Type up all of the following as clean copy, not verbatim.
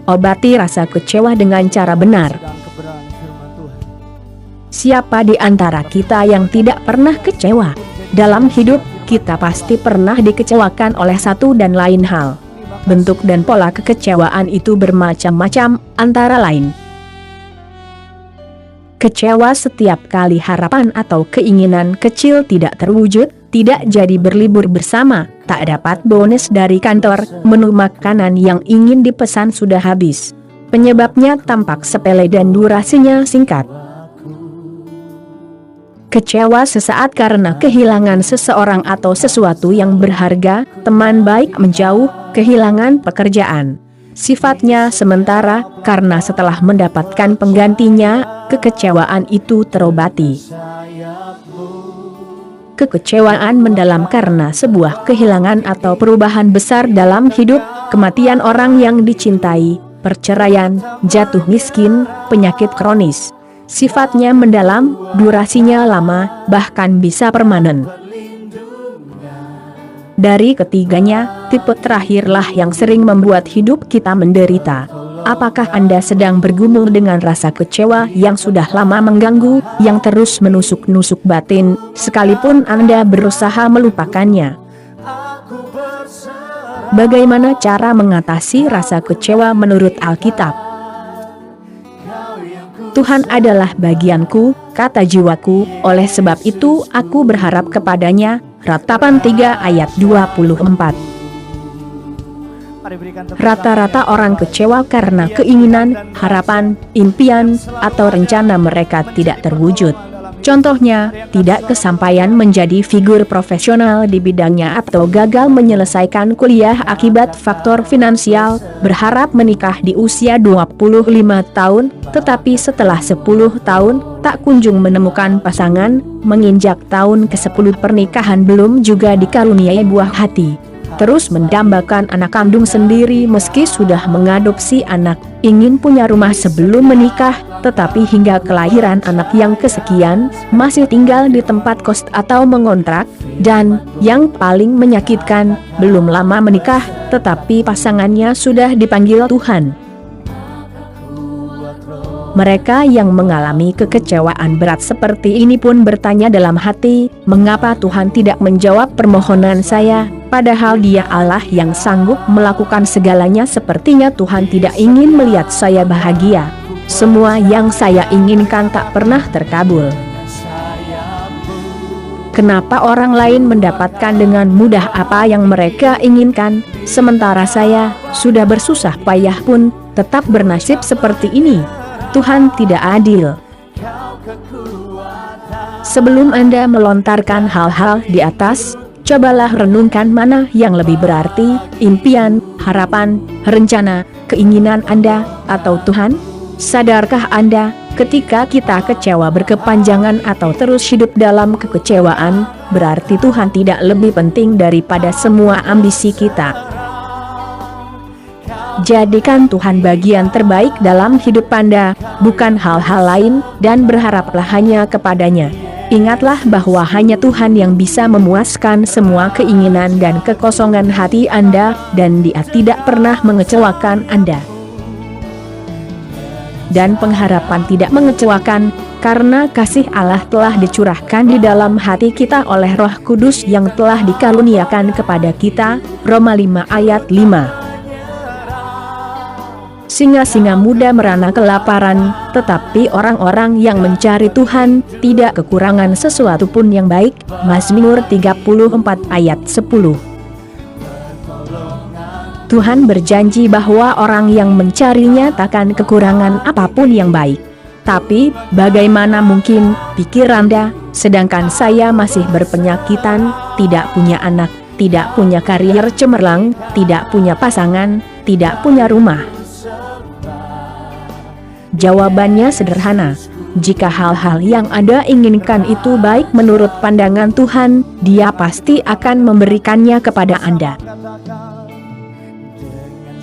Obati rasa kecewa dengan cara benar. Siapa di antara kita yang tidak pernah kecewa? Dalam hidup, kita pasti pernah dikecewakan oleh satu dan lain hal. Bentuk dan pola kekecewaan itu bermacam-macam, antara lain kecewa setiap kali harapan atau keinginan kecil tidak terwujud, tidak jadi berlibur bersama, tak dapat bonus dari kantor, menu makanan yang ingin dipesan sudah habis. Penyebabnya tampak sepele dan durasinya singkat. Kecewa sesaat karena kehilangan seseorang atau sesuatu yang berharga, teman baik menjauh, kehilangan pekerjaan. Sifatnya sementara, karena setelah mendapatkan penggantinya, kekecewaan itu terobati. Kekecewaan mendalam karena sebuah kehilangan atau perubahan besar dalam hidup, kematian orang yang dicintai, perceraian, jatuh miskin, penyakit kronis. Sifatnya mendalam, durasinya lama, bahkan bisa permanen. Dari ketiganya, tipe terakhirlah yang sering membuat hidup kita menderita. Apakah Anda sedang bergumul dengan rasa kecewa yang sudah lama mengganggu, yang terus menusuk-nusuk batin, sekalipun Anda berusaha melupakannya? Bagaimana cara mengatasi rasa kecewa menurut Alkitab? Tuhan adalah bagianku, kata jiwaku, oleh sebab itu aku berharap kepadanya. Ratapan 3 ayat 24. Rata-rata orang kecewa karena keinginan, harapan, impian, atau rencana mereka tidak terwujud. Contohnya, tidak kesampaian menjadi figur profesional di bidangnya atau gagal menyelesaikan kuliah akibat faktor finansial, berharap menikah di usia 25 tahun, tetapi setelah 10 tahun, tak kunjung menemukan pasangan, menginjak tahun ke-10 pernikahan belum juga dikaruniai buah hati. Terus mendambakan anak kandung sendiri meski sudah mengadopsi anak, ingin punya rumah sebelum menikah, tetapi hingga kelahiran anak yang kesekian, masih tinggal di tempat kos atau mengontrak, dan, yang paling menyakitkan, belum lama menikah, tetapi pasangannya sudah dipanggil Tuhan. Mereka yang mengalami kekecewaan berat seperti ini pun bertanya dalam hati, mengapa Tuhan tidak menjawab permohonan saya, padahal Dia Allah yang sanggup melakukan segalanya. Sepertinya Tuhan tidak ingin melihat saya bahagia. Semua yang saya inginkan tak pernah terkabul. Kenapa orang lain mendapatkan dengan mudah apa yang mereka inginkan, sementara saya, sudah bersusah payah pun, tetap bernasib seperti ini? Tuhan tidak adil. Sebelum Anda melontarkan hal-hal di atas, cobalah renungkan mana yang lebih berarti, impian, harapan, rencana, keinginan Anda, atau Tuhan? Sadarkah Anda, ketika kita kecewa berkepanjangan atau terus hidup dalam kekecewaan, berarti Tuhan tidak lebih penting daripada semua ambisi kita. Jadikan Tuhan bagian terbaik dalam hidup Anda, bukan hal-hal lain, dan berharaplah hanya kepadanya. Ingatlah bahwa hanya Tuhan yang bisa memuaskan semua keinginan dan kekosongan hati Anda, dan Dia tidak pernah mengecewakan Anda. Dan pengharapan tidak mengecewakan, karena kasih Allah telah dicurahkan di dalam hati kita oleh Roh Kudus yang telah dikaruniakan kepada kita. Roma 5 ayat 5. Singa-singa muda merana kelaparan, tetapi orang-orang yang mencari Tuhan tidak kekurangan sesuatu pun yang baik. Mazmur 34 ayat 10. Tuhan berjanji bahwa orang yang mencarinya takkan kekurangan apapun yang baik. Tapi, bagaimana mungkin, pikir Anda, sedangkan saya masih berpenyakitan, tidak punya anak, tidak punya karier cemerlang, tidak punya pasangan, tidak punya rumah? Jawabannya sederhana. Jika hal-hal yang Anda inginkan itu baik menurut pandangan Tuhan, Dia pasti akan memberikannya kepada Anda.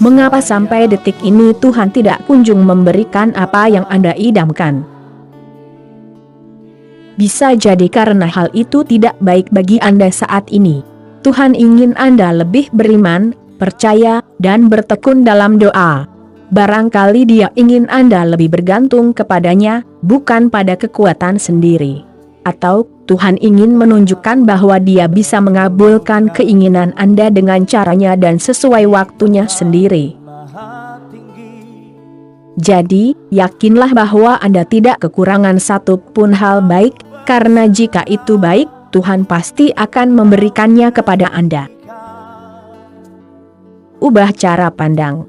Mengapa sampai detik ini Tuhan tidak kunjung memberikan apa yang Anda idamkan? Bisa jadi karena hal itu tidak baik bagi Anda saat ini. Tuhan ingin Anda lebih beriman, percaya, dan bertekun dalam doa. Barangkali Dia ingin Anda lebih bergantung kepadanya, bukan pada kekuatan sendiri. Atau Tuhan ingin menunjukkan bahwa Dia bisa mengabulkan keinginan Anda dengan caranya dan sesuai waktunya sendiri. Jadi, yakinlah bahwa Anda tidak kekurangan satu pun hal baik, karena jika itu baik, Tuhan pasti akan memberikannya kepada Anda. Ubah cara pandang.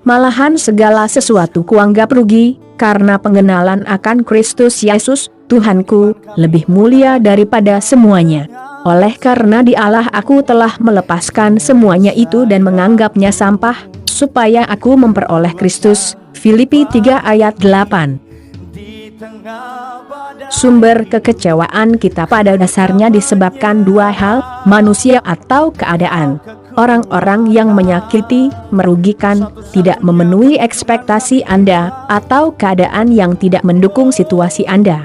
Malahan segala sesuatu kuanggap rugi, karena pengenalan akan Kristus Yesus, Tuhanku, lebih mulia daripada semuanya. Oleh karena di Allah aku telah melepaskan semuanya itu dan menganggapnya sampah, supaya aku memperoleh Kristus. Filipi 3 ayat 8. Sumber kekecewaan kita pada dasarnya disebabkan dua hal, manusia atau keadaan. Orang-orang yang menyakiti, merugikan, tidak memenuhi ekspektasi Anda, atau keadaan yang tidak mendukung situasi Anda.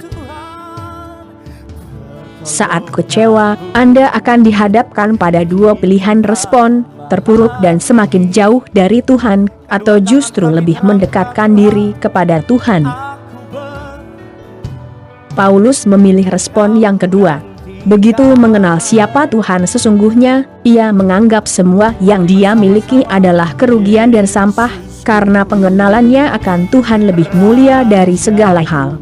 Saat kecewa, Anda akan dihadapkan pada dua pilihan respon, terpuruk dan semakin jauh dari Tuhan, atau justru lebih mendekatkan diri kepada Tuhan. Paulus memilih respon yang kedua. Begitu mengenal siapa Tuhan sesungguhnya, ia menganggap semua yang dia miliki adalah kerugian dan sampah, karena pengenalannya akan Tuhan lebih mulia dari segala hal.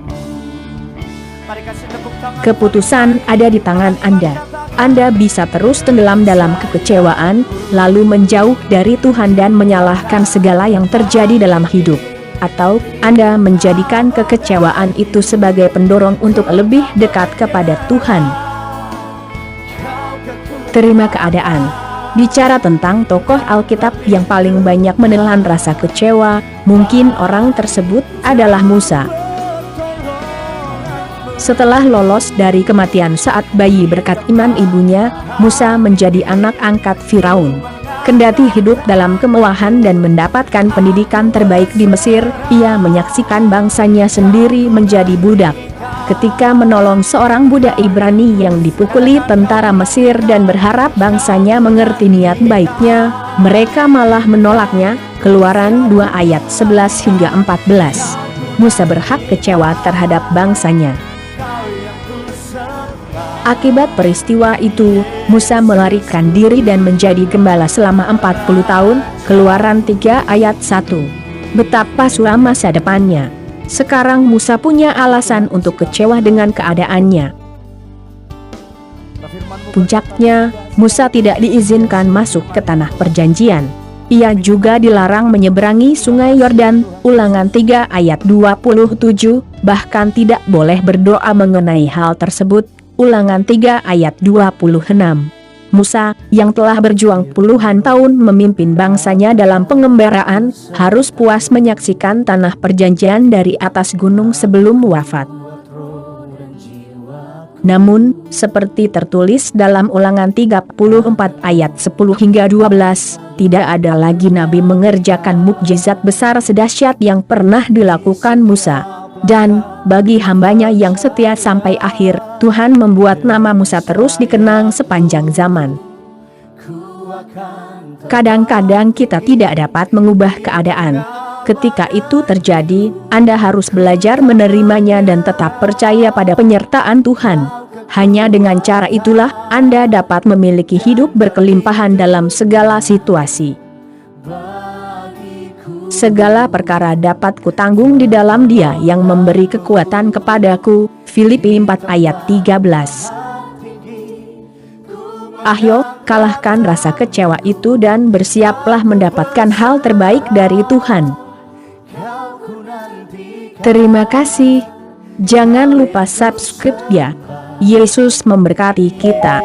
Keputusan ada di tangan Anda. Anda bisa terus tenggelam dalam kekecewaan, lalu menjauh dari Tuhan dan menyalahkan segala yang terjadi dalam hidup. Atau, Anda menjadikan kekecewaan itu sebagai pendorong untuk lebih dekat kepada Tuhan. Terima keadaan. Bicara tentang tokoh Alkitab yang paling banyak menelan rasa kecewa, mungkin orang tersebut adalah Musa. Setelah lolos dari kematian saat bayi berkat iman ibunya, Musa menjadi anak angkat Firaun. Kendati hidup dalam kemewahan dan mendapatkan pendidikan terbaik di Mesir, ia menyaksikan bangsanya sendiri menjadi budak. Ketika menolong seorang budak Ibrani yang dipukuli tentara Mesir dan berharap bangsanya mengerti niat baiknya, mereka malah menolaknya. Keluaran 2 ayat 11 hingga 14. Musa berhak kecewa terhadap bangsanya. Akibat peristiwa itu, Musa melarikan diri dan menjadi gembala selama 40 tahun, Keluaran 3 ayat 1. Betapa suram masa depannya. Sekarang Musa punya alasan untuk kecewa dengan keadaannya. Puncaknya, Musa tidak diizinkan masuk ke tanah perjanjian. Ia juga dilarang menyeberangi sungai Yordan, Ulangan 3 ayat 27, bahkan tidak boleh berdoa mengenai hal tersebut. Ulangan 3 ayat 26. Musa, yang telah berjuang puluhan tahun memimpin bangsanya dalam pengembaraan, harus puas menyaksikan tanah perjanjian dari atas gunung sebelum wafat. Namun, seperti tertulis dalam Ulangan 34 ayat 10 hingga 12, tidak ada lagi nabi mengerjakan mukjizat besar sedahsyat yang pernah dilakukan Musa. Dan, bagi hambanya yang setia sampai akhir, Tuhan membuat nama Musa terus dikenang sepanjang zaman. Kadang-kadang kita tidak dapat mengubah keadaan. Ketika itu terjadi, Anda harus belajar menerimanya dan tetap percaya pada penyertaan Tuhan. Hanya dengan cara itulah, Anda dapat memiliki hidup berkelimpahan dalam segala situasi. Segala perkara dapat kutanggung di dalam Dia yang memberi kekuatan kepadaku. Filipi 4 ayat 13. Ayo, kalahkan rasa kecewa itu dan bersiaplah mendapatkan hal terbaik dari Tuhan. Terima kasih. Jangan lupa subscribe ya. Yesus memberkati kita.